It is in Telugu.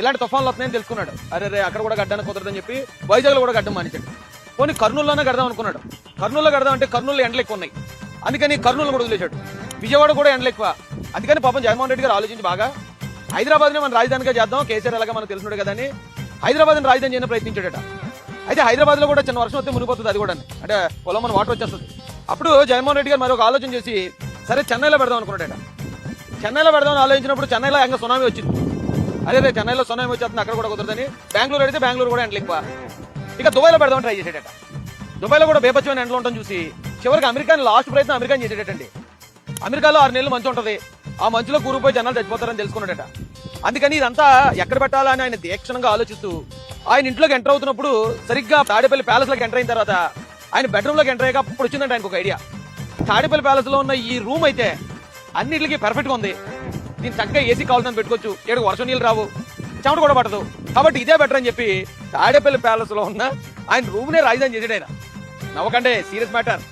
ఇలాంటి తుఫాన్లు వస్తున్నాయని తెలుసుకున్నాడు. అరే అక్కడ కూడా గడ్డానికి కుదరదని చెప్పి వైజాగ్లో కూడా గడ్డం మానేశాడు. పోనీ కర్నూలులోనే గడదాం అనుకున్నాడు. కర్నూలులో గడదాం అంటే కర్నూలు ఎండలు ఎక్కువ ఉన్నాయి, అందుకని కర్నూలు కూడా వదిలేశాడు. విజయవాడ కూడా ఎండలు ఎక్కువ, అందుకని పాపం జగన్మోహన్ రెడ్డి గారు ఆలోచించి బాగా హైదరాబాద్ని మన రాజధానిగా చేద్దాం, కేసీఆర్ ఎలాగా మనకు తెలిసినాడు కదా అని హైదరాబాద్ని రాజధాని చేయని ప్రయత్నించాడట. అయితే హైదరాబాద్లో కూడా చిన్న వర్షం వస్తే మునిగిపోతుంది, అది కూడా అంటే పొలం మన వాటర్ వచ్చేస్తుంది. అప్పుడు జగన్మోహన్ రెడ్డి గారు మరొక ఆలోచన చేసి సరే చెన్నైలో పెడదాం అనుకున్నాడట. చెన్నైలో పెడదామని ఆలోచించినప్పుడు చెన్నైలో ఇంకా సునామీ వచ్చింది. అదే చెన్నైలో సునామీ వచ్చేస్తుంది, అక్కడ కూడా కుదరదని బెంగళూరు అడిగితే బెంగళూరు కూడా ఎండలు ఎక్కువ. ఇక దుబాయ్లో పెడదామని ట్రై చేసేటట. దుబాయ్లో కూడా బేపచ్చమైన ఎండలు ఉంటాం చూసి చివరికి అమెరికాని లాస్ట్ ప్రయత్నం అమెరికాని చేసేటండి. అమెరికాలో 6 నెలలు మంచు ఉంటుంది, ఆ మంచులో కూరుకుపోయి జనాలు చచ్చిపోతారని తెలుసుకున్నాడట. అందుకని ఇదంతా ఎక్కడ పెట్టాలని ఆయన దీక్షణంగా ఆలోచిస్తూ ఆయన ఇంట్లోకి ఎంటర్ అవుతున్నప్పుడు సరిగ్గా తాడేపల్లి ప్యాలెస్ లోకి ఎంటర్ అయిన తర్వాత ఆయన బెడ్రూమ్ లోకి ఎంటర్ అయ్యాక అప్పుడు వచ్చిందంటే ఆయనకు ఒక ఐడియా. తాడేపల్లి ప్యాలెస్ లో ఉన్న ఈ రూమ్ అయితే అన్నింటికి పర్ఫెక్ట్ గా ఉంది, దీన్ని చక్కగా ఏసీ కావాల్సిన పెట్టుకోవచ్చు, ఏడు వర్షం నీళ్ళు రావు, చెమట కూడా పడదు, కాబట్టి ఇదే బెటర్ అని చెప్పి తాడేపల్లి ప్యాలెస్ లో ఉన్న ఆయన రూమ్ నే రాజధాని చేసాడు. ఆయన నవ్వకంటే సీరియస్ మ్యాటర్.